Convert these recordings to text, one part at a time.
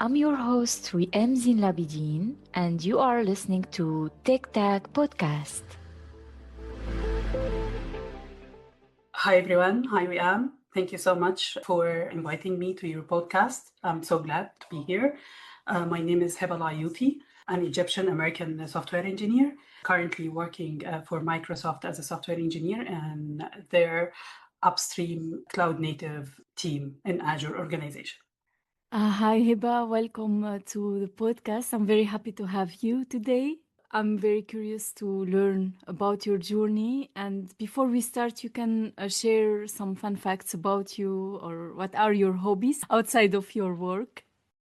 I'm your host, Riem Zin Labidin, and you are listening to Tech Tag Podcast. Hi, everyone. Hi, Riam. Thank you so much for inviting me to your podcast. I'm so glad to be here. My name is Heba Elayoty. I'm Egyptian American software engineer, currently working for Microsoft as a software engineer and their upstream cloud native team in Azure organization. Hi, Heba. Welcome to the podcast. I'm very happy to have you today. I'm very curious to learn about your journey. And before we start, you can share some fun facts about you or what are your hobbies outside of your work?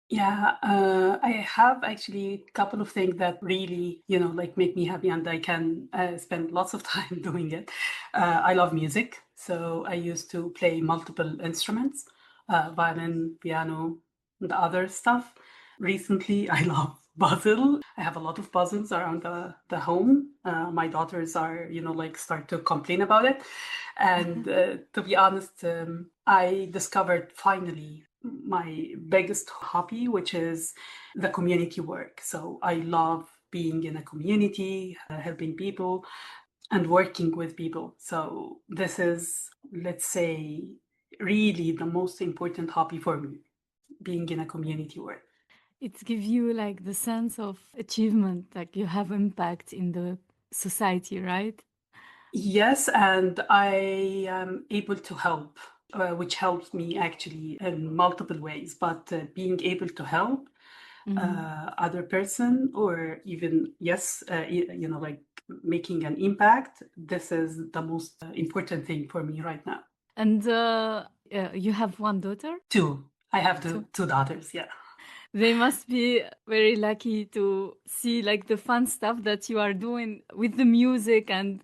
Yeah, I have actually a couple of things that really, like make me happy and I can spend lots of time doing it. I love music, so I used to play multiple instruments, violin, piano, and other stuff. Recently, I love puzzle. I have a lot of puzzles around the home. My daughters are, like start to complain about it. And to be honest, I discovered finally my biggest hobby, which is the community work. So I love being in a community, helping people, and working with people. So this is, let's say, really the most important hobby for me, being in a community work. It gives you like the sense of achievement, like you have impact in the society, right? Yes, and I am able to help, which helps me actually in multiple ways. But being able to help Mhm. other person, or even yes, like making an impact, this is the most important thing for me right now. And you have one daughter? Two. I have Two. two daughters. Yeah. They must be very lucky to see like the fun stuff that you are doing with the music, and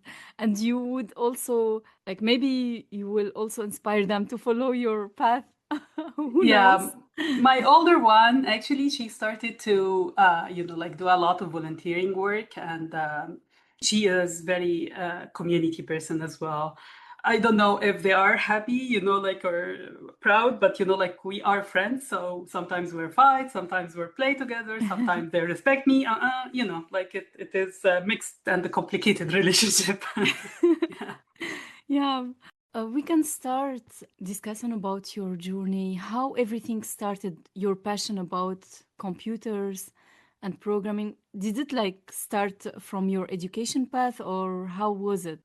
you would also like maybe you will also inspire them to follow your path. Who Yeah, knows? my older one actually, she started to like do a lot of volunteering work, and she is very community person as well. I don't know if they are happy, like or proud, but like we are friends, so sometimes we're fight, sometimes we're play together, sometimes they respect me, like it is a mixed and a complicated relationship. Yeah. Yeah, we can start discussing about your journey, how everything started, your passion about computers and programming. Did it like start from your education path or how was it?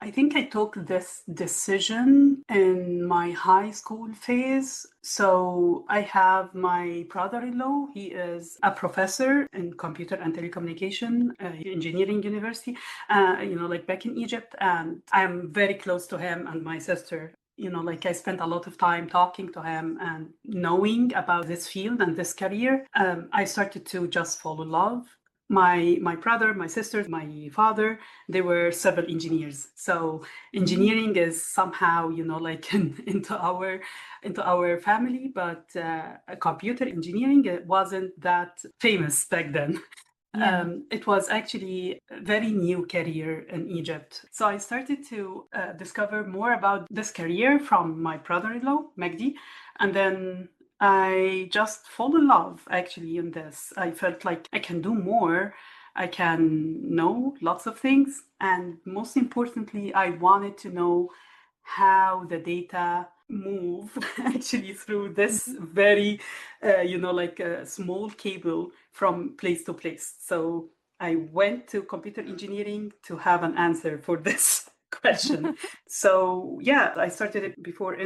I think I took this decision in my high school phase. So I have my brother-in-law. He is a professor in computer and telecommunication engineering university, like back in Egypt. And I'm very close to him and my sister. Like I spent a lot of time talking to him and knowing about this field and this career. I started to just fall in love. My brother, my sisters, my father, they were civil engineers. So Mm. engineering is somehow, like into our family, but computer engineering it wasn't that famous back then. Yeah. It was actually a very new career in Egypt. So I started to discover more about this career from my brother-in-law, Magdi, and then I just fall in love actually in this. I felt like I can do more. I can know lots of things. And most importantly, I wanted to know how the data move actually through this very, like a small cable from place to place. So I went to computer engineering to have an answer for this question. So yeah, I started it before,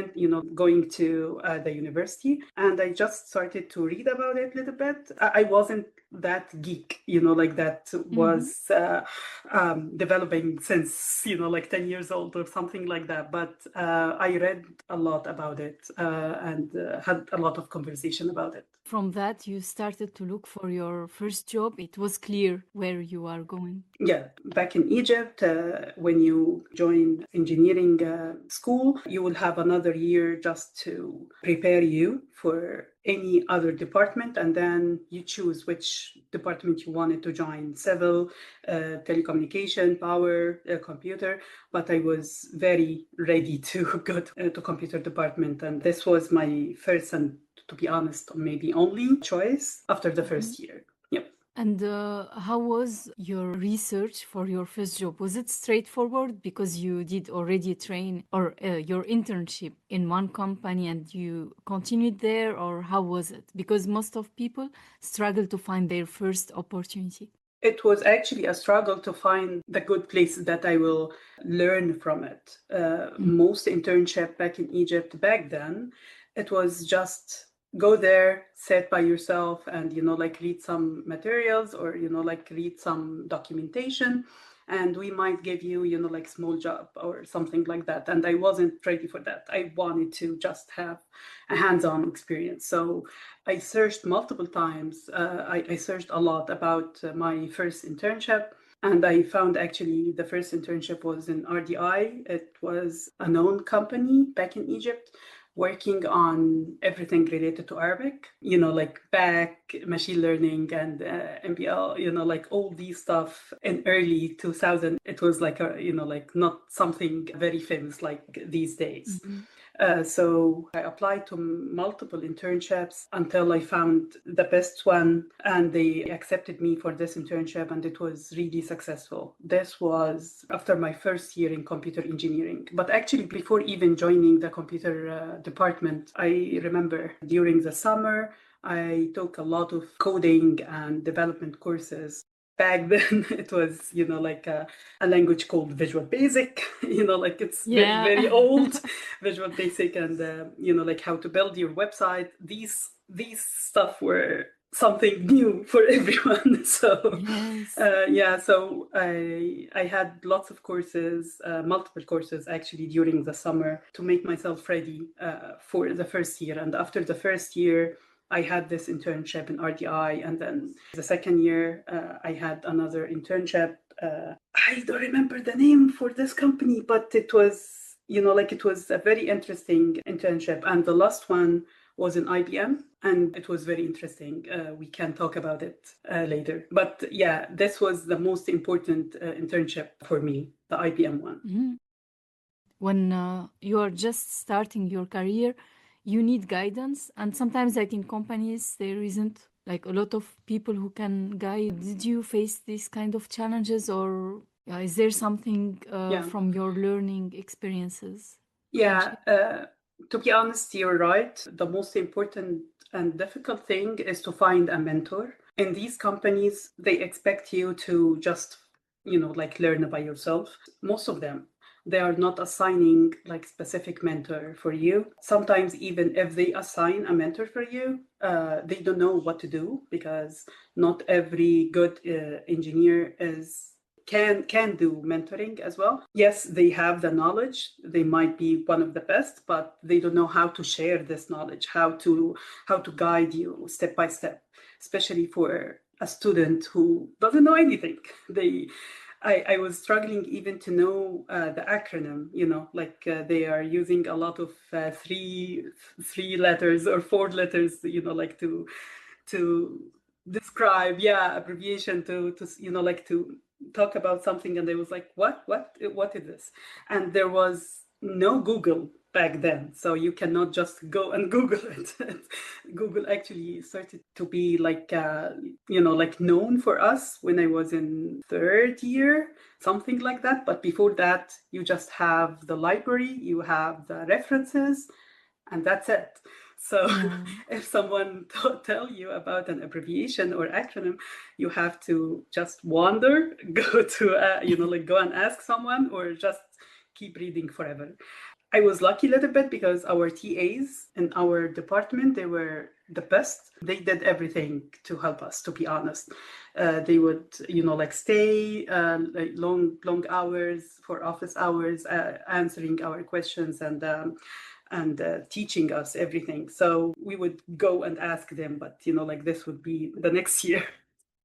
going to the university, and I just started to read about it a little bit. I wasn't that geek, like that Mhm. was developing since, like 10 years old or something like that. But I read a lot about it and had a lot of conversation about it. From that, you started to look for your first job. It was clear where you are going. Yeah, back in Egypt, when you join engineering school, you will have another year just to prepare you for any other department, and then you choose which department you wanted to join: civil, telecommunication, power, computer. But I was very ready to go to computer department, and this was my first and to be honest, maybe only choice after the first year. Yep. And how was your research for your first job? Was it straightforward because you did already train or your internship in one company and you continued there, or how was it? Because most of people struggle to find their first opportunity. It was actually a struggle to find the good place that I will learn from it. Most internship back in Egypt back then, it was just go there, sit by yourself and, like read some materials or, like read some documentation. And we might give you, like small job or something like that. And I wasn't ready for that. I wanted to just have a hands-on experience. So I searched multiple times. I searched a lot about my first internship. And I found actually the first internship was in RDI. It was a known company back in Egypt working on everything related to Arabic, like back machine learning and MPL, like all these stuff in early 2000. It was like, like not something very famous like these days. So I applied to multiple internships until I found the best one, and they accepted me for this internship, and it was really successful. This was after my first year in computer engineering. But actually, before even joining the computer department, I remember during the summer, I took a lot of coding and development courses. Back then, it was, like a language called Visual Basic, like it's very, very old. Visual Basic and, like how to build your website. These stuff were something new for everyone. So, Yes. so I had lots of courses, multiple courses actually during the summer to make myself ready for the first year. And after the first year, I had this internship in RDI, and then the second year I had another internship. I don't remember the name for this company, but it was, like it was a very interesting internship. And the last one was in IBM, and it was very interesting. We can talk about it later. But yeah, this was the most important internship for me, the IBM one. When you are just starting your career, you need guidance, and sometimes like in companies there isn't like a lot of people who can guide. Did you face these kind of challenges, or is there something from your learning experiences? Yeah, to be honest, you're right. The most important and difficult thing is to find a mentor. In these companies, they expect you to just, like learn by yourself. Most of them, they are not assigning like specific mentor for you. Sometimes even if they assign a mentor for you, they don't know what to do, because not every good engineer can do mentoring as well. Yes, they have the knowledge. They might be one of the best, but they don't know how to share this knowledge, how to guide you step by step, especially for a student who doesn't know anything. I was struggling even to know the acronym, like they are using a lot of three letters or four letters, like to describe, abbreviation to like to talk about something. And they was like, what is this? And there was no Google back then, so you cannot just go and Google it. Google actually started to be like like known for us when I was in third year, something like that. But before that, you just have the library, you have the references, and that's it. So if someone tell you about an abbreviation or acronym, you have to just wander, go to, like go and ask someone, or just keep reading forever. I was lucky a little bit because our TAs in our department, they were the best. They did everything to help us, to be honest. They would, like stay like long hours for office hours, answering our questions and teaching us everything. So we would go and ask them, but, like this would be the next year.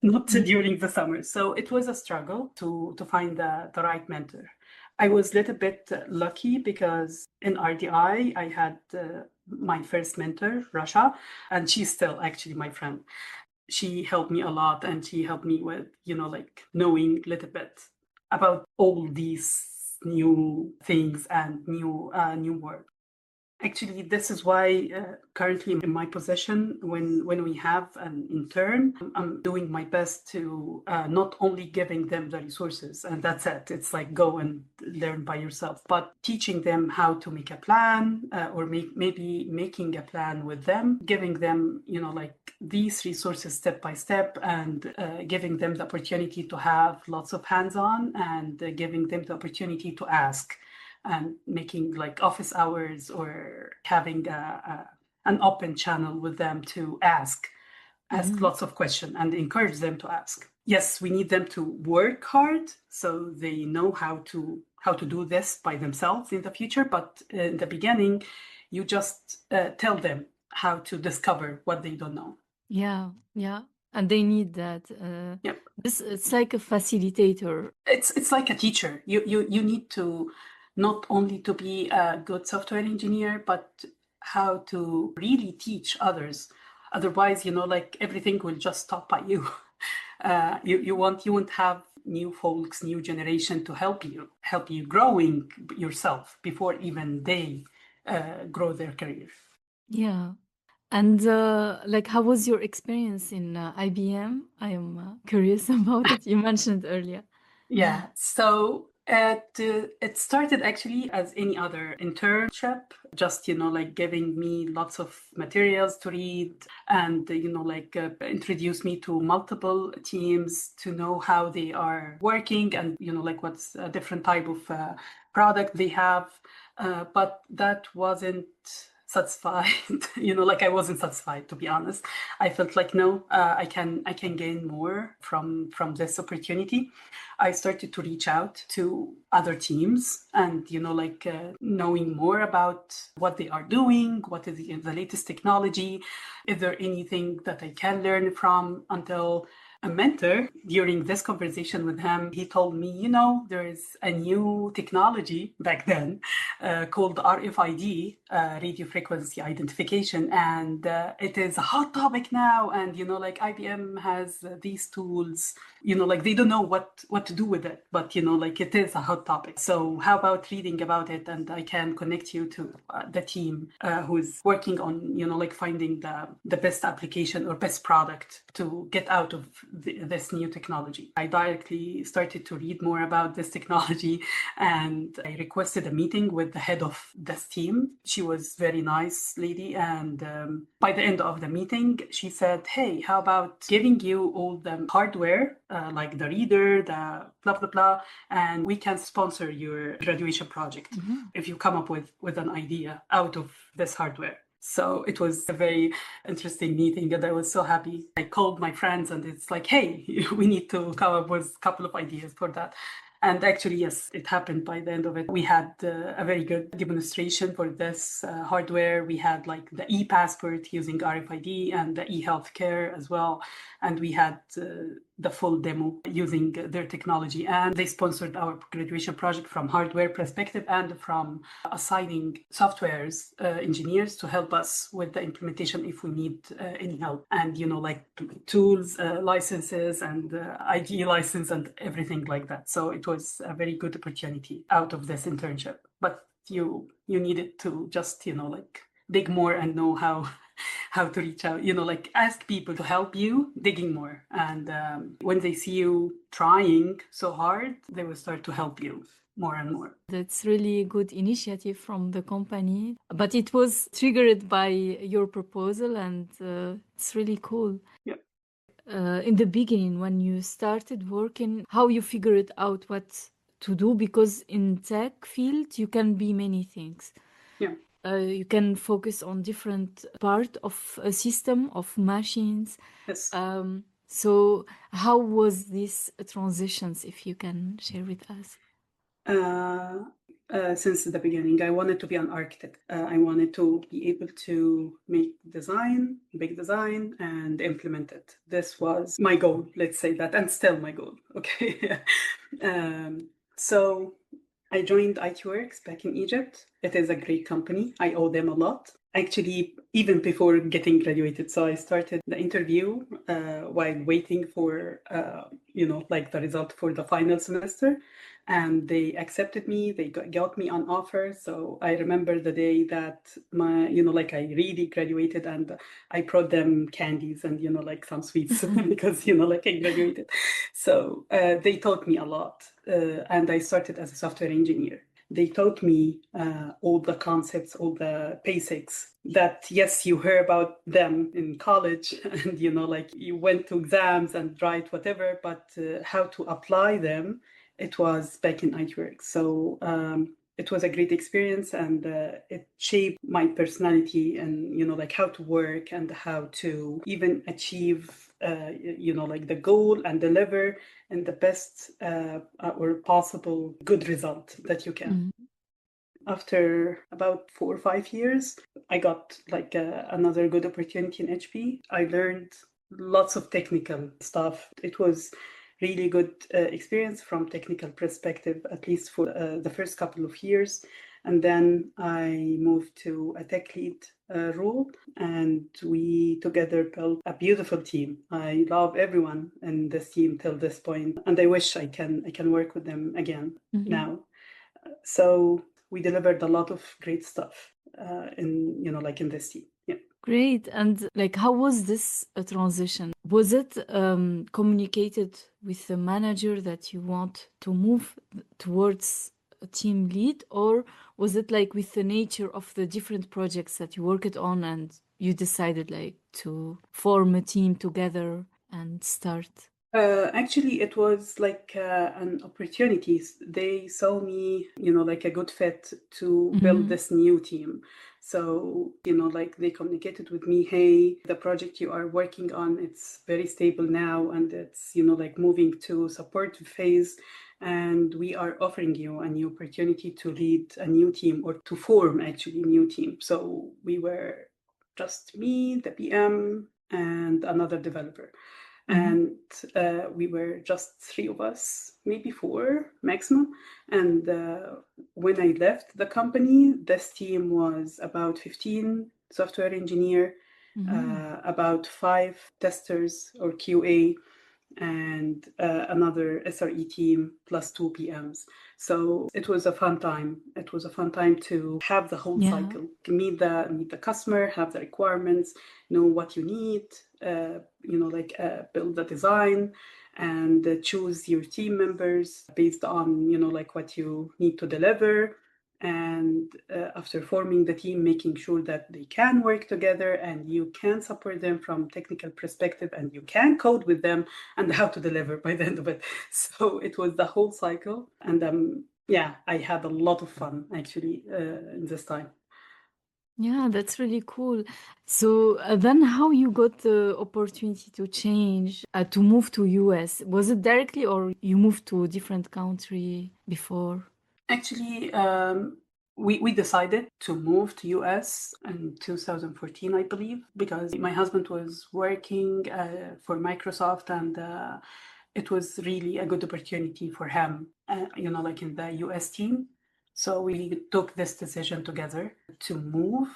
Not during the summer. So it was a struggle to find the right mentor. I was a little bit lucky because in RDI, I had my first mentor, Rasha, and she's still actually my friend. She helped me a lot, and she helped me with, like knowing a little bit about all these new things and new work. Actually, this is why currently in my position, when we have an intern, I'm doing my best to not only giving them the resources and that's it. It's like go and learn by yourself, but teaching them how to make a plan or maybe making a plan with them, giving them, like these resources step by step and giving them the opportunity to have lots of hands-on and giving them the opportunity to ask and making like office hours or having an open channel with them to ask lots of questions and encourage them to ask. Yes, we need them to work hard so they know how to do this by themselves in the future. But in the beginning, you just tell them how to discover what they don't know. Yeah, and they need that. Yep. It's like a facilitator. It's like a teacher. You need to not only to be a good software engineer, but how to really teach others. Otherwise, like everything will just stop by you. You won't have new folks, new generation to help you growing yourself before even they grow their career. Yeah. And like, how was your experience in IBM? I am curious about it. You mentioned earlier. Yeah, so it started actually as any other internship, just, like giving me lots of materials to read and, like introduce me to multiple teams to know how they are working and, like what's a different type of product they have. But that wasn't satisfied. Like I wasn't satisfied, to be honest. I felt like, no, I can gain more from this opportunity. I started to reach out to other teams and, like knowing more about what they are doing, what is the latest technology, is there anything that I can learn from, until a mentor, during this conversation with him, he told me, there is a new technology back then called RFID, radio frequency identification, and it is a hot topic now. And, like IBM has these tools, like they don't know what to do with it, but, like it is a hot topic. So how about reading about it? And I can connect you to the team who's working on, like finding the best application or best product to get out of this new technology. I directly started to read more about this technology and I requested a meeting with the head of this team. She was very nice lady. And by the end of the meeting, she said, hey, how about giving you all the hardware, like the reader, the blah, blah, blah, and we can sponsor your graduation project if you come up with an idea out of this hardware. So it was a very interesting meeting and I was so happy. I called my friends and it's like, hey, we need to come up with a couple of ideas for that. And actually, yes, it happened by the end of it. We had a very good demonstration for this hardware. We had like the e-passport using RFID and the e-healthcare as well. And we had the full demo using their technology. And they sponsored our graduation project from hardware perspective and from assigning softwares engineers to help us with the implementation if we need any help. And, like tools, licenses and ID license and everything like that. So it was a very good opportunity out of this internship. But you needed to just, like dig more and know how to reach out, like ask people to help you digging more. And when they see you trying so hard, they will start to help you more and more. That's really a good initiative from the company, but it was triggered by your proposal and it's really cool. Yep. In the beginning, when you started working, how you figured out what to do, because in tech field you can be many things. Yeah. You can focus on different part of a system of machines. Yes. So how was this transitions, if you can share with us? Since the beginning, I wanted to be an architect. I wanted to be able to make design, big design, and implement it. This was my goal, let's say that, and still my goal. Okay. So I joined ITWorx back in Egypt. It is a great company. I owe them a lot. actually even before getting graduated. So I started the interview while waiting for, like the result for the final semester. And they accepted me, they got me an offer. So I remember the day that I really graduated, and I brought them candies and, like some sweets because, I graduated. So they taught me a lot. And I started as a software engineer. They taught me all the concepts, all the basics that, yes, you hear about them in college and, you went to exams and write whatever, but how to apply them, it was back in ITWorx. So it was a great experience, and it shaped my personality and, how to work and how to even achieve, the goal and deliver in the best or possible good result that you can. After about 4 or 5 years, I got another good opportunity in HP. I learned lots of technical stuff. It was really good experience from technical perspective, at least for the first couple of years. And then I moved to a tech lead role, and we together built a beautiful team. I love everyone in this team till this point, and I wish I can work with them again now. So we delivered a lot of great stuff in this team. Yeah. Great. And how was this transition? Was it communicated with the manager that you want to move towards a team lead, or was it with the nature of the different projects that you worked on and you decided to form a team together and start? Actually, it was an opportunity. They saw me, a good fit to build this new team. So, they communicated with me, hey, the project you are working on, it's very stable now, and it's, moving to support phase. And we are offering you a new opportunity to lead a new team, or to form actually a new team. So we were just me, the PM, and another developer. And we were just 3 of us, maybe 4 maximum. And when I left the company, this team was about 15 software engineer, about 5 testers or QA, and another SRE team plus 2 PMs. So it was a fun time. It was a fun time to have the whole cycle, to meet the customer, have the requirements, know what you need, build the design, and choose your team members based on what you need to deliver. And after forming the team, making sure that they can work together and you can support them from technical perspective and you can code with them, and how to deliver by the end of it. So it was the whole cycle. And I had a lot of fun actually in this time. Yeah, that's really cool. So then how you got the opportunity to change, to move to US? Was it directly or you moved to a different country before? Actually, we decided to move to US in 2014, I believe, because my husband was working for Microsoft, and it was really a good opportunity for him, in the US team. So we took this decision together to move.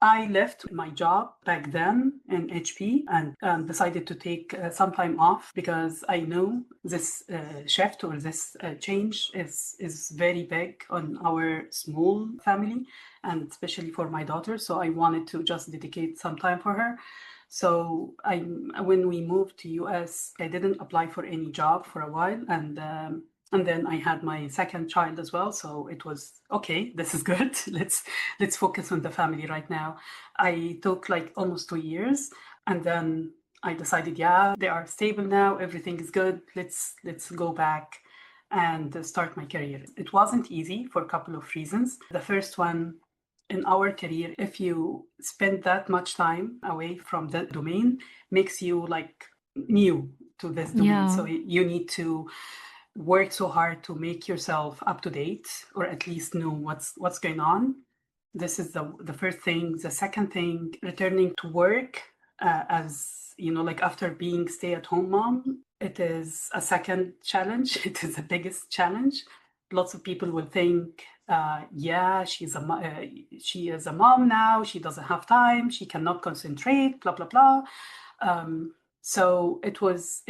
I left my job back then in HP and decided to take some time off, because I know this shift or this change is very big on our small family, and especially for my daughter. So I wanted to just dedicate some time for her. So when we moved to US, I didn't apply for any job for a while, and then I had my second child as well. So it was okay. This is good. Let's focus on the family right now. I took almost 2 years, and then I decided, they are stable now. Everything is good. Let's go back and start my career. It wasn't easy for a couple of reasons. The first one, in our career, if you spend that much time away from the domain, makes you new to this domain. Yeah. So you need to work so hard to make yourself up to date, or at least know what's going on. This is the first thing. The second thing, returning to work as after being stay-at-home mom, it is a second challenge. It is the biggest challenge. lots of people will think, yeah, she is a mom now. She doesn't have time. She cannot concentrate. Blah blah blah. So it was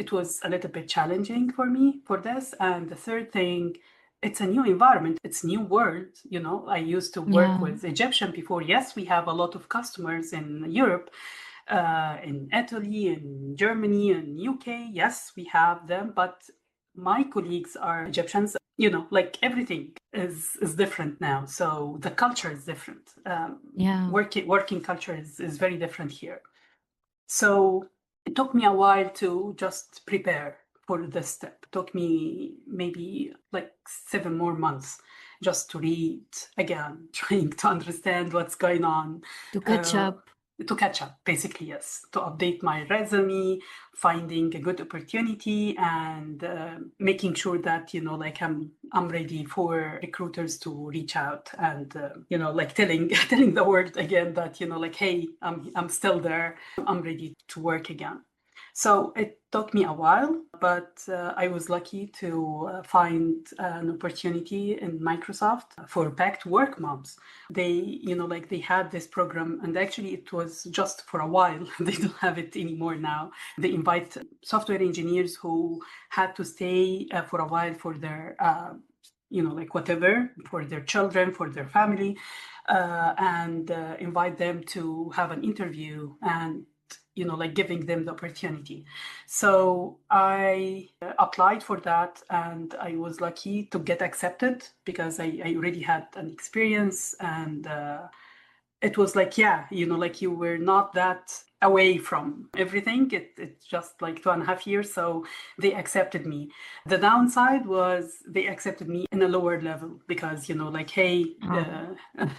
a little bit challenging for me for this. And the third thing, it's a new environment. It's new world. You know, I used to work with Egyptian before. Yes, we have a lot of customers in Europe, in Italy, in Germany, in UK. Yes, we have them, but my colleagues are Egyptians. You know, like everything is different now. So the culture is different. Working culture is very different here. So it took me a while to just prepare for this step. It took me maybe like 7 more months just to read again, trying to understand what's going on. To catch up. To catch up, basically, yes. To update my resume, finding a good opportunity, and making sure that, you know, like I'm ready for recruiters to reach out, and you know, like telling the world again that, you know, like, hey, I'm still there. I'm ready to work again. So it took me a while, but I was lucky to find an opportunity in Microsoft for back to work moms. They, you know, like they had this program, and actually it was just for a while. They don't have it anymore now. They invite software engineers who had to stay for a while for their, you know, like whatever, for their children, for their family, and invite them to have an interview and, you know, like giving them the opportunity. So I applied for that, and I was lucky to get accepted because I already had an experience, and it was like, yeah, you know, like you were not that away from everything. It's just like 2.5 years. So they accepted me. The downside was they accepted me in a lower level because, you know, like, hey,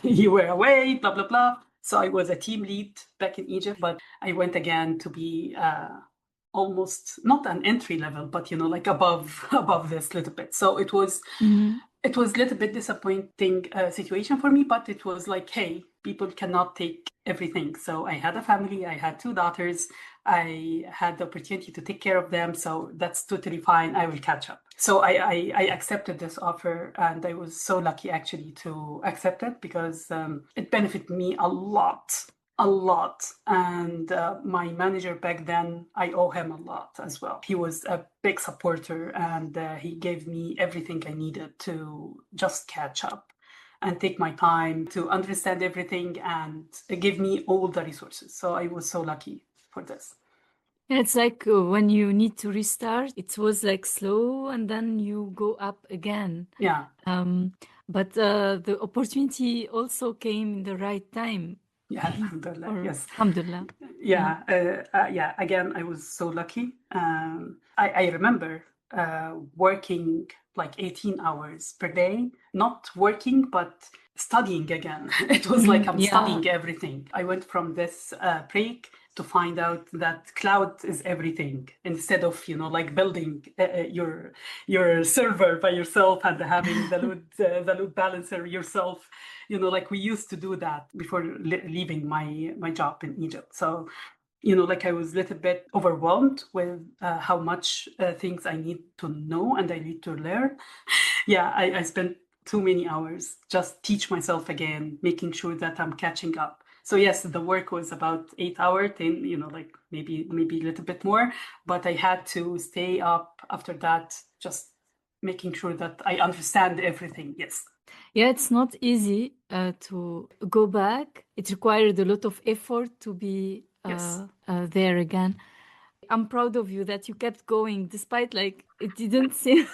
you were away, blah, blah, blah. So I was a team lead back in Egypt, but I went again to be almost not an entry level, but, you know, like above this little bit. So it was a little bit disappointing situation for me, but it was like, hey, people cannot take everything. So I had a family, I had 2 daughters, I had the opportunity to take care of them. So that's totally fine. I will catch up. So I accepted this offer, and I was so lucky actually to accept it because it benefited me a lot. And my manager back then, I owe him a lot as well. He was a big supporter, and he gave me everything I needed to just catch up and take my time to understand everything and give me all the resources. So I was so lucky for this. It's like when you need to restart, it was like slow and then you go up again. Yeah. But the opportunity also came in the right time. Yeah, alhamdulillah. Yes. Alhamdulillah. Yeah. Yeah. Again, I was so lucky. I remember working like 18 hours per day, not working, but studying again. It was like I'm studying everything. I went from this break to find out that cloud is everything, instead of, you know, like building your server by yourself and having the load balancer yourself. You know, like we used to do that before leaving my job in Egypt. So, you know, like I was a little bit overwhelmed with how much things I need to know and I need to learn. Yeah, I spent too many hours just teach myself again, making sure that I'm catching up. So yes, the work was about 8 hours, 10, you know, like maybe a little bit more, but I had to stay up after that, just making sure that I understand everything. Yes. Yeah, it's not easy to go back. It required a lot of effort to be there again. I'm proud of you that you kept going despite like it didn't seem.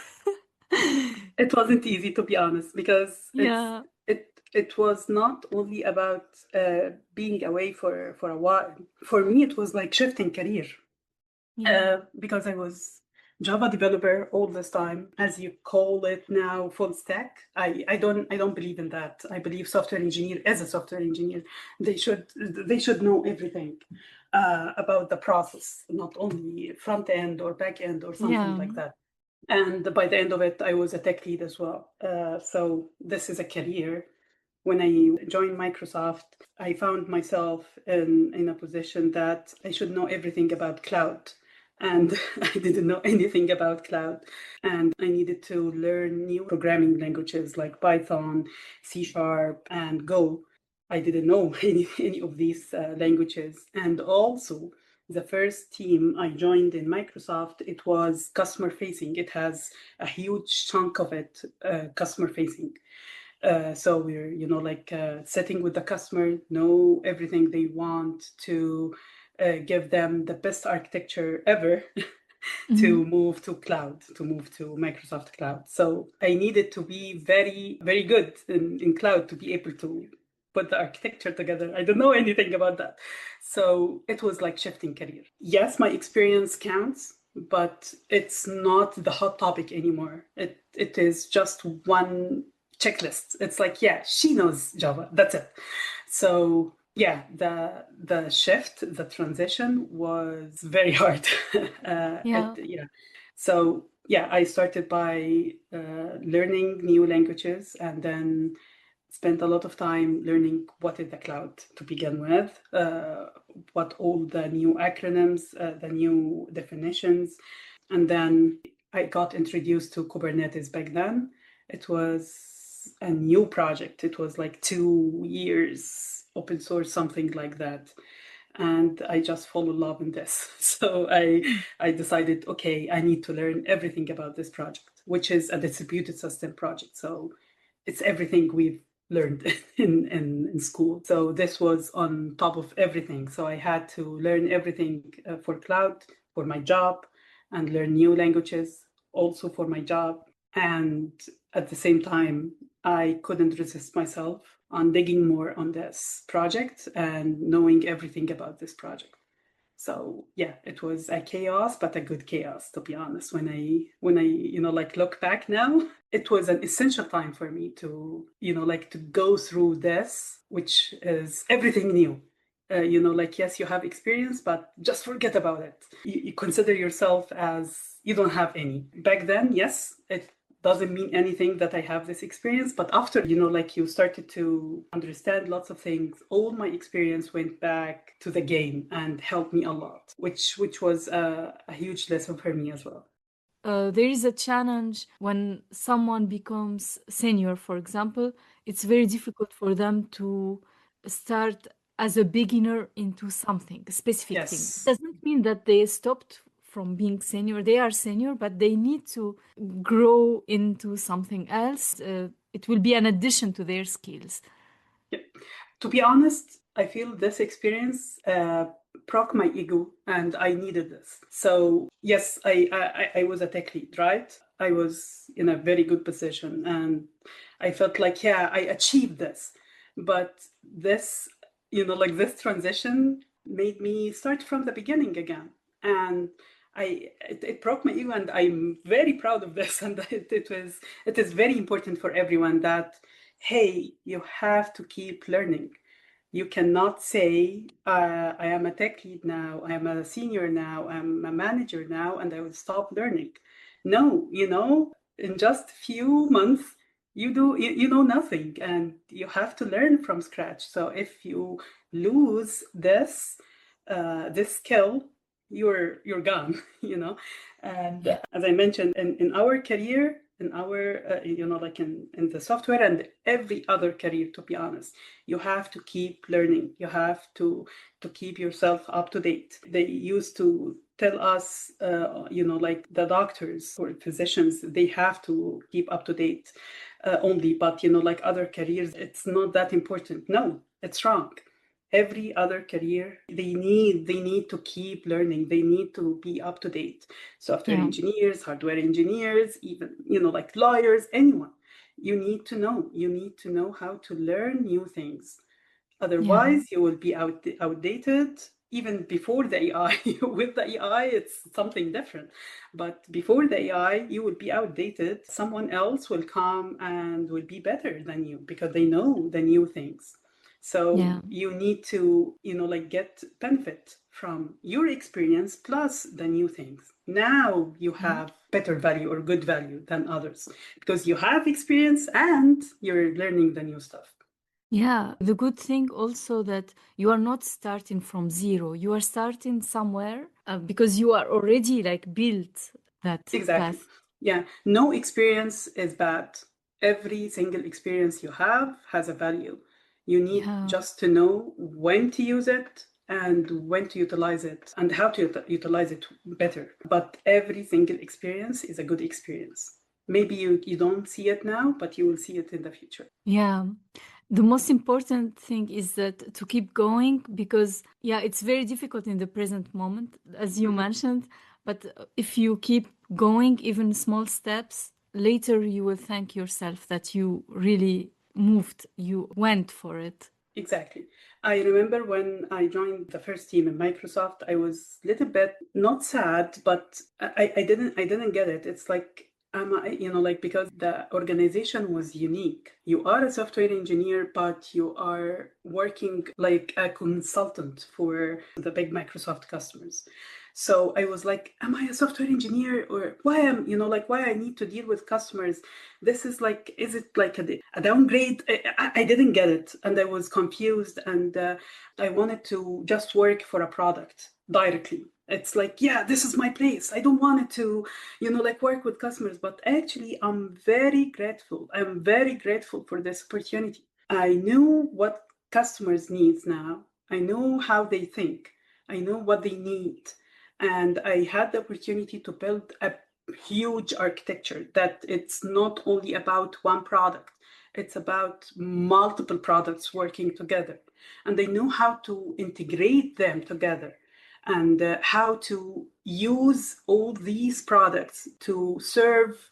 It wasn't easy, to be honest, because it was not only about being away for a while. For me, it was like shifting career because I was Java developer all this time, as you call it now, full stack. I don't believe in that. I believe software engineer as a software engineer, they should know everything about the process, not only front end or back end or something like that. And by the end of it, I was a tech lead as well. So this is a career. When I joined Microsoft, I found myself in a position that I should know everything about cloud. And I didn't know anything about cloud. And I needed to learn new programming languages like Python, C Sharp, and Go. I didn't know any of these languages. And also, the first team I joined in Microsoft, it was customer facing. It has a huge chunk of it customer facing. So we're, sitting with the customer, know everything they want to give them the best architecture ever to move to cloud, to move to Microsoft Cloud. So I needed to be very, very good in cloud to be able to put the architecture together. I don't know anything about that. So it was like shifting career. Yes, my experience counts, but it's not the hot topic anymore. It is just one checklist. It's like, yeah, she knows Java. That's it. So yeah, the shift, the transition was very hard. Yeah. So yeah, I started by learning new languages and then spent a lot of time learning what is the cloud to begin with, what all the new acronyms, the new definitions, and then I got introduced to Kubernetes back then. It was a new project. It was like 2 years open source, something like that. And I just fall in love in this. So I decided, okay, I need to learn everything about this project, which is a distributed system project. So it's everything we've learned in school. So this was on top of everything. So I had to learn everything for cloud, for my job, and learn new languages also for my job. And at the same time, I couldn't resist myself on digging more on this project and knowing everything about this project. So yeah, it was a chaos, but a good chaos, to be honest. When I look back now, it was an essential time for me to to go through this, which is everything new. Yes, you have experience, but just forget about it. You consider yourself as you don't have any. Back then, yes, it doesn't mean anything that I have this experience, but after, you started to understand lots of things, all my experience went back to the game and helped me a lot, which was a huge lesson for me as well. There is a challenge when someone becomes senior, for example. It's very difficult for them to start as a beginner into something, a specific thing. It Yes. doesn't mean that they stopped from being senior. They are senior, but they need to grow into something else. It will be an addition to their skills. Yeah. To be honest, I feel this experience broke my ego, and I needed this. So yes, I was a tech lead, right? I was in a very good position, and I felt like, yeah, I achieved this. But this, this transition made me start from the beginning again, and it broke my ego, and I'm very proud of this. And it is very important for everyone that, hey, you have to keep learning. You cannot say, I am a tech lead now, I am a senior now, I'm a manager now, and I will stop learning. No, in just a few months, you know nothing, and you have to learn from scratch. So if you lose this skill, you're gone, And as I mentioned, in our career, in our in the software and every other career, to be honest, you have to keep learning. You have to keep yourself up to date. They used to tell us, like the doctors or physicians, they have to keep up to date only. But like other careers, it's not that important. No, it's wrong. Every other career, they need to keep learning. They need to be up to date. Software engineers, hardware engineers, even like lawyers, anyone. You need to know. You need to know how to learn new things. Otherwise, you will be outdated. Even before the AI, with the AI, it's something different. But before the AI, you will be outdated. Someone else will come and will be better than you because they know the new things. So you need to, get benefit from your experience plus the new things. Now you have better value or good value than others because you have experience and you're learning the new stuff. Yeah, the good thing also that you are not starting from zero. You are starting somewhere because you are already like built that Exactly. path. Yeah. No experience is bad. Every single experience you have has a value. You need Yeah. just to know when to use it and when to utilize it and how to utilize it better. But every single experience is a good experience. Maybe you don't see it now, but you will see it in the future. Yeah. The most important thing is that to keep going because yeah, it's very difficult in the present moment, as you mentioned. But if you keep going, even small steps, later you will thank yourself that you really moved, you went for it. Exactly. I remember when I joined the first team in Microsoft, I was a little bit not sad, but I didn't get it. It's like like because the organization was unique. You are a software engineer, but you are working like a consultant for the big Microsoft customers. So I was like, am I a software engineer or why I need to deal with customers? This is like, is it like a downgrade? I didn't get it. And I was confused and I wanted to just work for a product directly. It's like, yeah, this is my place. I don't want it to, like work with customers, but actually I'm very grateful. I'm very grateful for this opportunity. I knew what customers needs now. I know how they think. I know what they need. And I had the opportunity to build a huge architecture that it's not only about one product, it's about multiple products working together. And they know how to integrate them together and how to use all these products to serve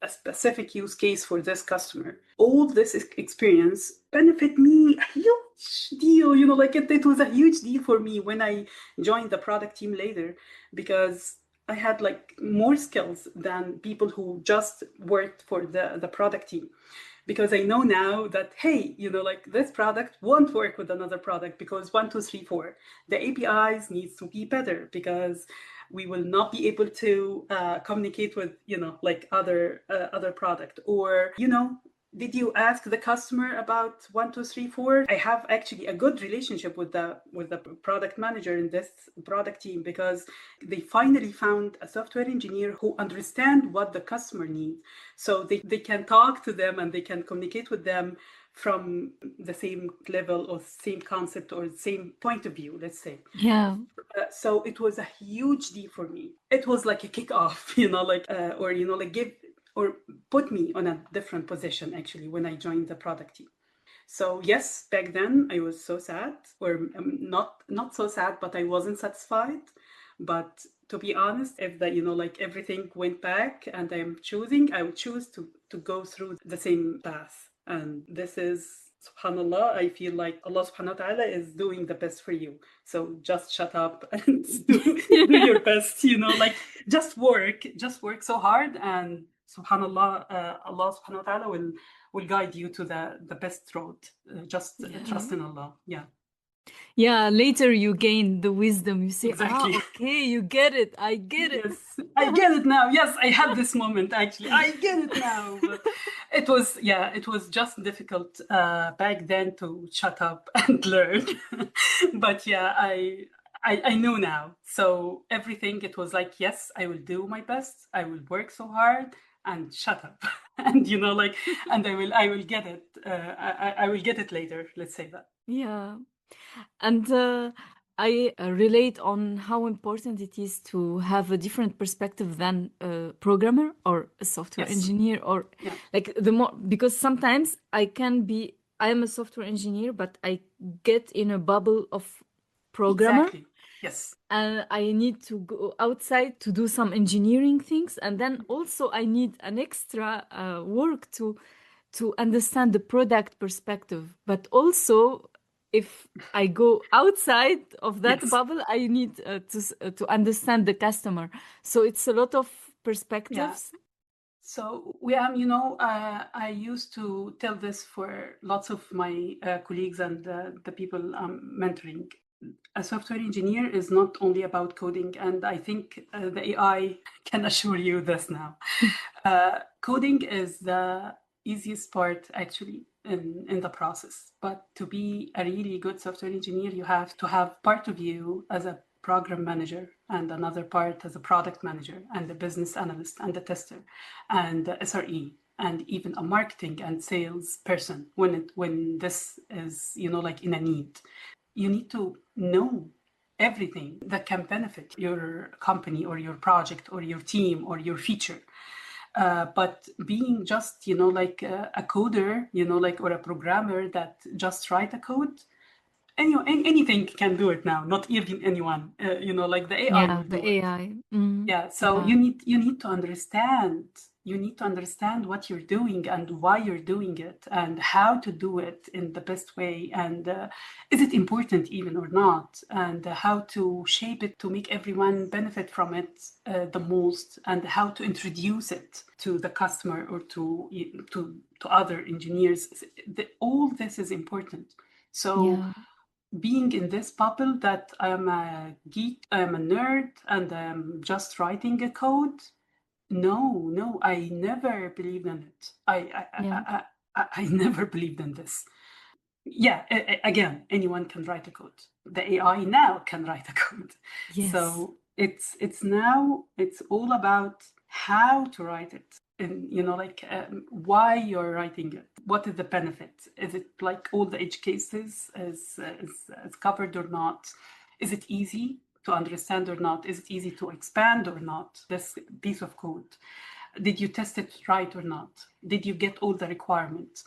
a specific use case for this customer. All this experience benefit me a huge deal, like it was a huge deal for me when I joined the product team later because I had like more skills than people who just worked for the product team. Because I know now that, hey, like this product won't work with another product because one, two, three, four. The APIs needs to be better because we will not be able to communicate with, like other product or, did you ask the customer about one, two, three, four? I have actually a good relationship with the product manager in this product team because they finally found a software engineer who understand what the customer needs. So they can talk to them and they can communicate with them from the same level or same concept or same point of view, let's say. Yeah. So it was a huge deal for me. It was like a kickoff, like give or put me on a different position actually when I joined the product team. So yes, back then I was so sad, or not so sad, but I wasn't satisfied. But to be honest, if that like everything went back and I'm choosing, I would choose to go through the same path. And this is subhanallah, I feel like Allah subhanahu wa ta'ala is doing the best for you. So just shut up and do your best, like just work so hard and subhanallah, Allah subhanahu wa ta'ala will guide you to the best road. Just trust in Allah. Yeah, Yeah, later you gain the wisdom. You say, exactly. okay, you get it. I get it. Yes, I get it now. Yes, I had this moment actually. I get it now. But it was just difficult back then to shut up and learn. But yeah, I know now. So everything it was like, yes, I will do my best. I will work so hard and shut up. And and I will get it. I will get it later. Let's say that. Yeah. And I relate on how important it is to have a different perspective than a programmer or a software Yes. engineer or Yeah. like the more because sometimes I am a software engineer, but I get in a bubble of programmer. Exactly. Yes. And I need to go outside to do some engineering things, and then also I need an extra work to understand the product perspective. But also, if I go outside of that Yes. bubble, I need to understand the customer. So it's a lot of Yeah. perspectives. So I used to tell this for lots of my colleagues and the people I'm mentoring. A software engineer is not only about coding, and I think the AI can assure you this now. Coding is the easiest part, actually. in the process. But to be a really good software engineer, you have to have part of you as a program manager and another part as a product manager and a business analyst and a tester and the SRE and even a marketing and sales person when this is, like in a need. You need to know everything that can benefit your company or your project or your team or your feature. But being just, like a coder, like, or a programmer that just write a code, anything can do it now, not even anyone, like the AI will do the it. AI. Yeah, so Yeah. you need to understand. You need to understand what you're doing and why you're doing it and how to do it in the best way. And is it important even or not? And how to shape it to make everyone benefit from it the most, and how to introduce it to the customer or to other engineers. All this is important. So Yeah. being in this bubble that I am a geek, I am a nerd, and I'm just writing a code. No, I never believed in it. Yeah. I never believed in this. Yeah, again, anyone can write a code. The AI now can write a code. Yes. So it's now it's all about how to write it, and like why you're writing it. What is the benefit? Is it like all the edge cases is covered or not? Is it easy to understand or not? Is it easy to expand or not? This piece of code. Did you test it right or not? Did you get all the requirements?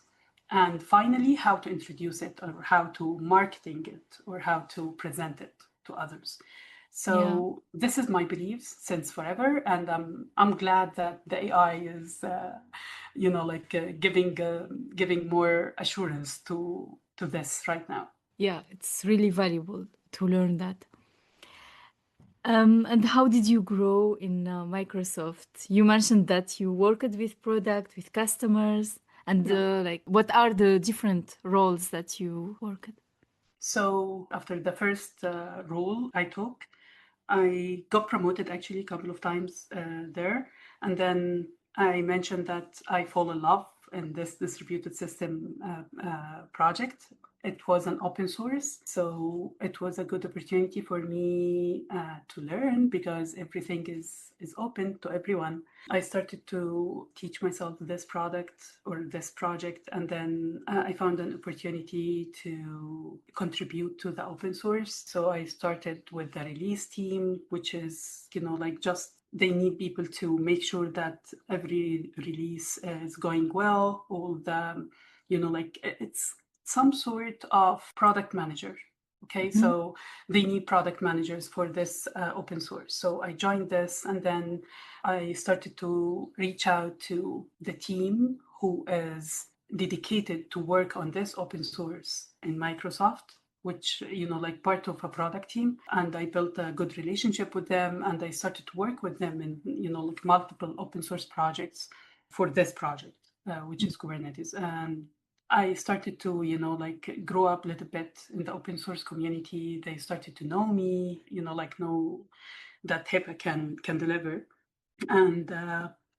And finally, how to introduce it or how to marketing it or how to present it to others. So this is my beliefs since forever, and I'm glad that the AI is, giving more assurance to this right now. Yeah, it's really valuable to learn that. And how did you grow in Microsoft? You mentioned that you worked with product, with customers, and like, what are the different roles that you worked? So after the first role I took, I got promoted actually a couple of times there. And then I mentioned that I fall in love in this distributed system project. It was an open source, so it was a good opportunity for me to learn because everything is open to everyone. I started to teach myself this product or this project, and then I found an opportunity to contribute to the open source. So I started with the release team, which is, like just they need people to make sure that every release is going well. All the, like it's some sort of product manager. Okay, so they need product managers for this open source. So I joined this, and then I started to reach out to the team who is dedicated to work on this open source in Microsoft, which, like part of a product team. And I built a good relationship with them, and I started to work with them in, like multiple open source projects for this project, which is Kubernetes. And I started to, like grow up a little bit in the open source community. They started to know me, know that Heba can deliver. And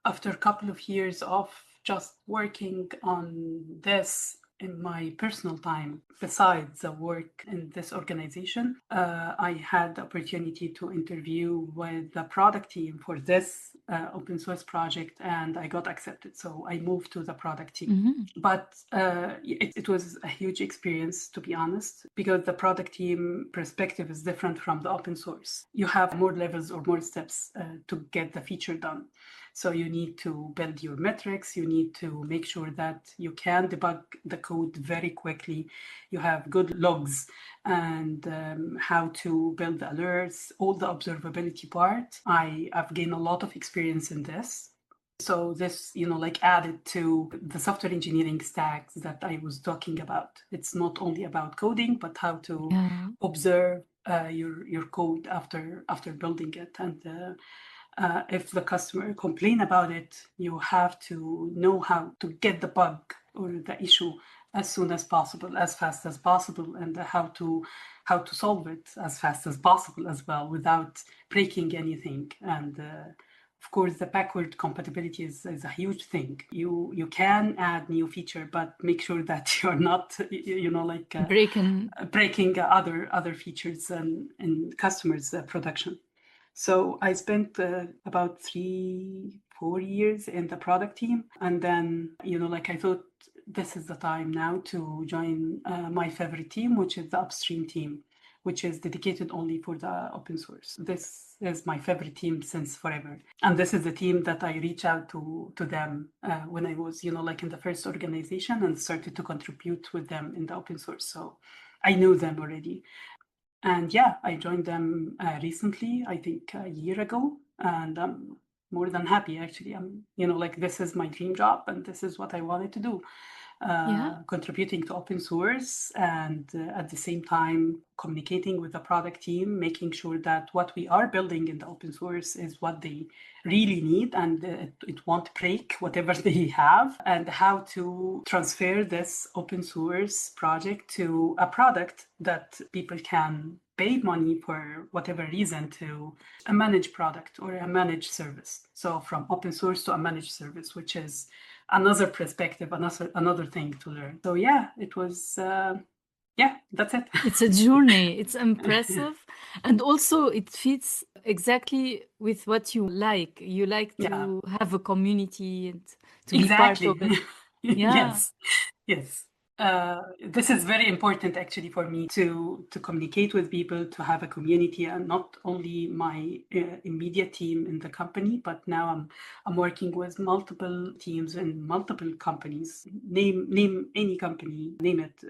after a couple of years of just working on this in my personal time, besides the work in this organization, I had the opportunity to interview with the product team for this open source project, and I got accepted. So I moved to the product team. But it was a huge experience, to be honest, because the product team perspective is different from the open source. You have more levels or more steps to get the feature done. So you need to build your metrics. You need to make sure that you can debug the code very quickly. You have good logs and how to build the alerts, all the observability part. I've gained a lot of experience in this. So this, like added to the software engineering stacks that I was talking about. It's not only about coding, but how to observe your code after building it. And if the customer complain about it, you have to know how to get the bug or the issue as soon as possible, as fast as possible, and how to solve it as fast as possible as well without breaking anything. And of course, the backward compatibility is a huge thing. You can add new feature, but make sure that you're not, breaking other features in customers' production. So I spent about 3-4 years in the product team, and then I thought this is the time now to join my favorite team, which is the upstream team, which is dedicated only for the open source. This is my favorite team since forever. And this is the team that I reach out to them when I was, in the first organization and started to contribute with them in the open source. So I knew them already. And yeah, I joined them recently, I think a year ago, and I'm more than happy actually. I'm, this is my dream job and this is what I wanted to do. Contributing to open source and at the same time communicating with the product team, making sure that what we are building in the open source is what they really need and it won't break whatever they have, and how to transfer this open source project to a product that people can pay money for whatever reason to a managed product or a managed service. So from open source to a managed service, which is another perspective, another thing to learn. So yeah, it was, that's it. It's a journey. It's impressive. And also it fits exactly with what you like. You like to have a community and to be part of it. Yeah. Yes. This is very important actually for me to communicate with people, to have a community, and not only my immediate team in the company, but now I'm working with multiple teams in multiple companies. Name any company, name it.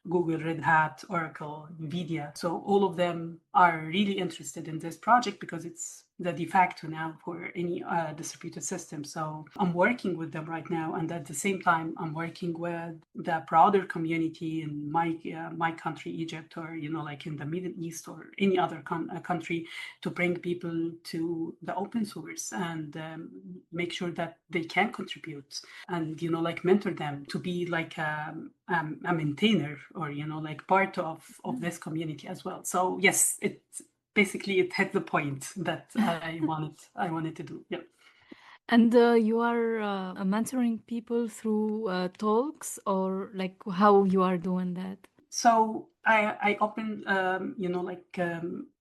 Google, Red Hat, Oracle, NVIDIA. So all of them are really interested in this project because it's the de facto now for any distributed system. So I'm working with them right now, and at the same time, I'm working with the broader community in my country, Egypt, or in the Middle East or any other country, to bring people to the open source and make sure that they can contribute and mentor them to be like a maintainer or part of this community as well. So yes, it hit the point that I wanted to do. Yeah. And you are mentoring people through talks, or like how you are doing that? So I open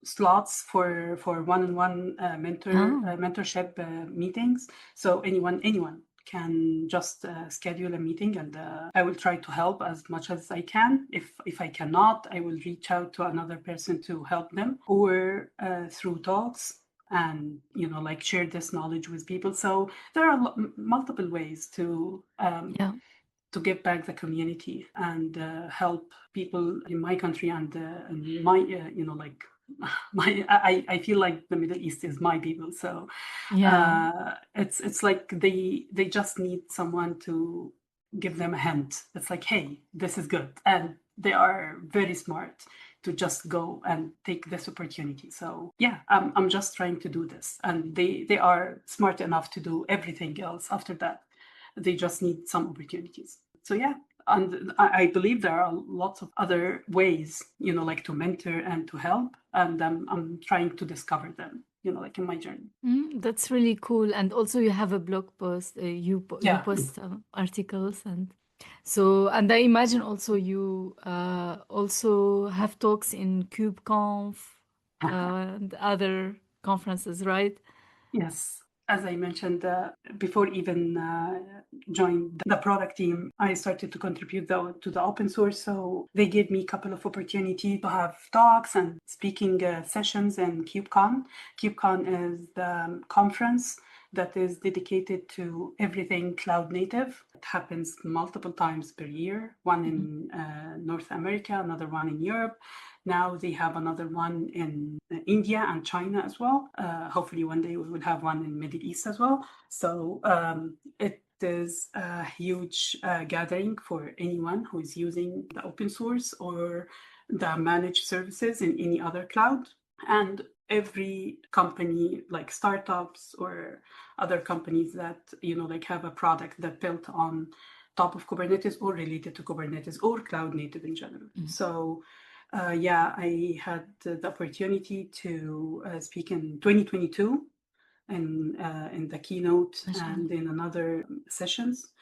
slots for one-on-one mentorship meetings. So anyone can just schedule a meeting, and I will try to help as much as I can. If I cannot, I will reach out to another person to help them, or through talks and share this knowledge with people. So there are multiple ways to give back the community and help people in my country and my I feel like the Middle East is my people. So it's like they just need someone to give them a hint. It's like, hey, this is good, and they are very smart to just go and take this opportunity. So yeah, I'm just trying to do this, and they are smart enough to do everything else after that. They just need some opportunities. So yeah, and I believe there are lots of other ways, to mentor and to help, and I'm trying to discover them, in my journey. That's really cool. And also you have a blog post, you post articles, and I imagine also you also have talks in KubeConf and other conferences, right? Yes. As I mentioned before, even joined the product team, I started to contribute to the open source. So they gave me a couple of opportunities to have talks and speaking sessions in KubeCon. KubeCon is the conference that is dedicated to everything cloud native. It happens multiple times per year, one in North America, another one in Europe. Now they have another one in India and China as well. Hopefully one day we will have one in Middle East as well. So it is a huge gathering for anyone who is using the open source or the managed services in any other cloud. And every company, like startups or other companies that, have a product that built on top of Kubernetes or related to Kubernetes or cloud native in general. So I had the opportunity to speak in 2022 in the keynote and in another sessions.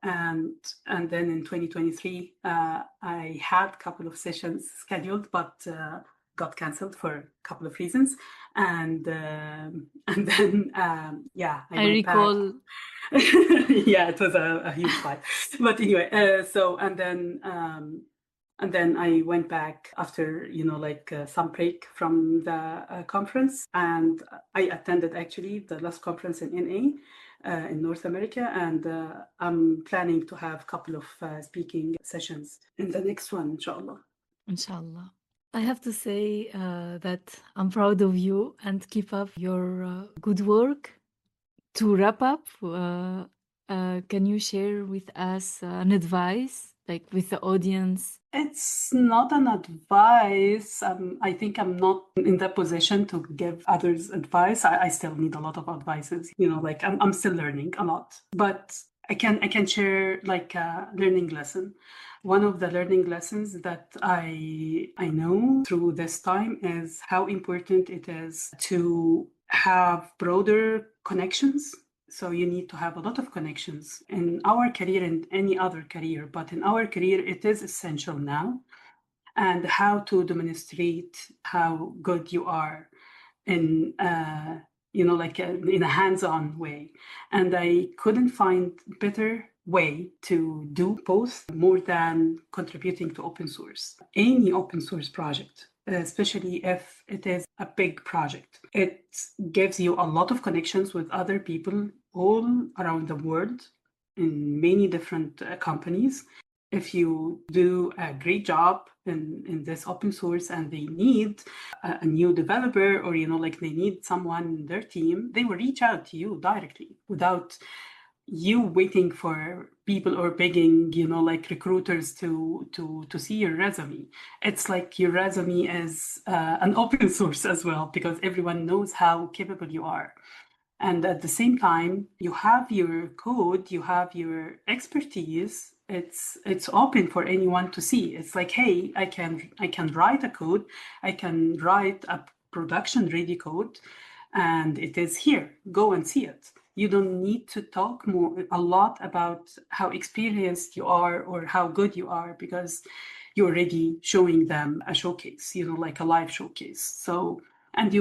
And then in 2023, I had a couple of sessions scheduled, but got canceled for a couple of reasons. And then I went recall. back. Yeah, it was a huge fight. But anyway, and then I went back after, some break from the conference, and I attended actually the last conference in NA in North America, and I'm planning to have a couple of speaking sessions in the next one, inshallah. Inshallah. I have to say that I'm proud of you and keep up your good work. To wrap up, can you share with us an advice, like with the audience? It's not an advice. I think I'm not in that position to give others advice. I still need a lot of advices. I'm still learning a lot, but I can share like a learning lesson. One of the learning lessons that I know through this time is how important it is to have broader connections. So you need to have a lot of connections in our career and any other career, but in our career, it is essential now. And how to demonstrate how good you are in, in a hands-on way. And I couldn't find better way to do both more than contributing to open source. Any open source project, especially if it is a big project, it gives you a lot of connections with other people all around the world in many different companies. If you do a great job in this open source and they need a new developer, or they need someone in their team, they will reach out to you directly without you waiting for people or begging, recruiters to see your resume. It's like your resume is an open source as well, because everyone knows how capable you are. And at the same time, you have your code, you have your expertise. It's open for anyone to see. It's like, hey, I can write a code, I can write a production ready code, and it is here. Go and see it. You don't need to talk a lot about how experienced you are or how good you are, because you're already showing them a showcase, like a live showcase. So, and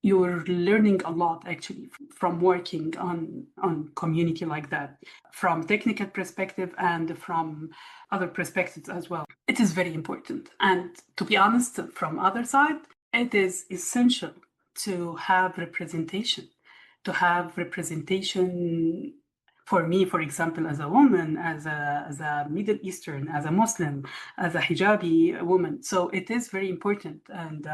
you're learning a lot actually from working on community like that, from technical perspective and from other perspectives as well. It is very important. And to be honest, from other side, it is essential to have representation. For me, for example, as a woman, as a Middle Eastern, as a Muslim, as a hijabi woman. So it is very important, and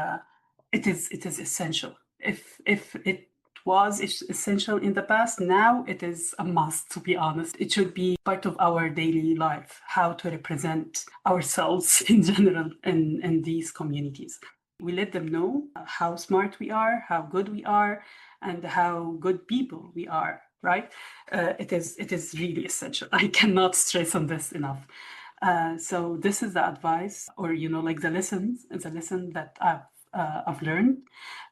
it is essential. If it was essential in the past, now it is a must, to be honest. It should be part of our daily life, how to represent ourselves in general in these communities. We let them know how smart we are, how good we are, and how good people we are, right? It is really essential. I cannot stress on this enough. So this is the advice, or the lesson that I've learned.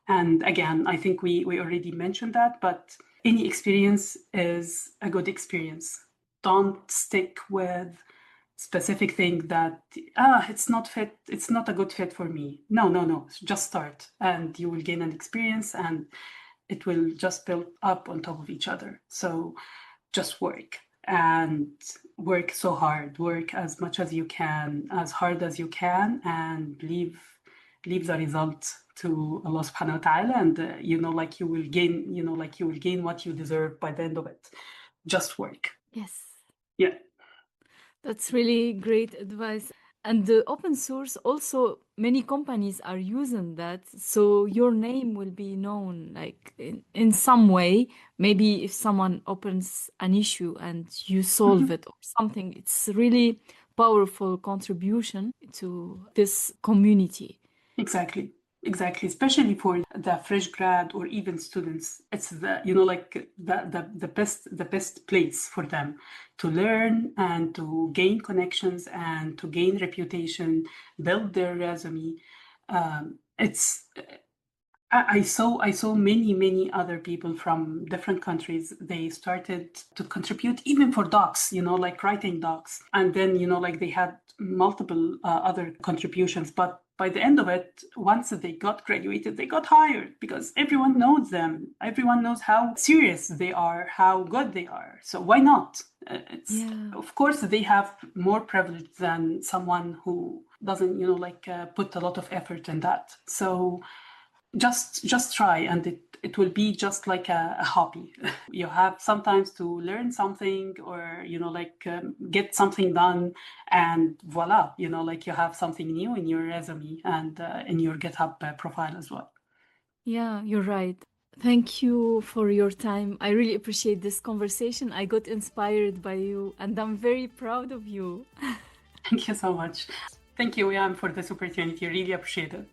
And again, I think we already mentioned that, but any experience is a good experience. Don't stick with specific thing that it's not a good fit for me. No, just start, and you will gain an experience, and it will just build up on top of each other. So just work so hard, work as much as you can, as hard as you can, and leave the result to Allah subhanahu wa ta'ala, and you will gain what you deserve by the end of it. Just work. Yes. Yeah. That's really great advice. And the open source, also many companies are using that, so your name will be known, like in some way. Maybe if someone opens an issue and you solve it or something, it's really powerful contribution to this community. Exactly, especially for the fresh grad or even students. It's the best place for them to learn and to gain connections and to gain reputation, build their resume. I saw many other people from different countries. They started to contribute even for docs, like writing docs. And then, like they had multiple other contributions. But by the end of it, once they got graduated, they got hired because everyone knows them. Everyone knows how serious they are, how good they are. So why not? Of course, they have more privilege than someone who doesn't, put a lot of effort in that. So just try, and it will be just like a hobby. You have sometimes to learn something, or get something done, and voila, you have something new in your resume and in your GitHub profile as well. Yeah, you're right. Thank you for your time. I really appreciate this conversation. I got inspired by you, and I'm very proud of you. Thank you so much. Thank you, Yam, for this opportunity. Really appreciate it.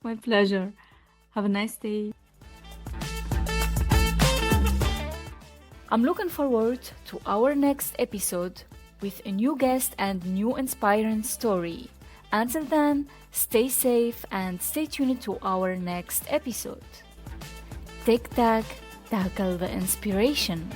My pleasure. Have a nice day. I'm looking forward to our next episode with a new guest and new inspiring story. Until then, stay safe and stay tuned to our next episode. Tic Tac, tackle the inspiration.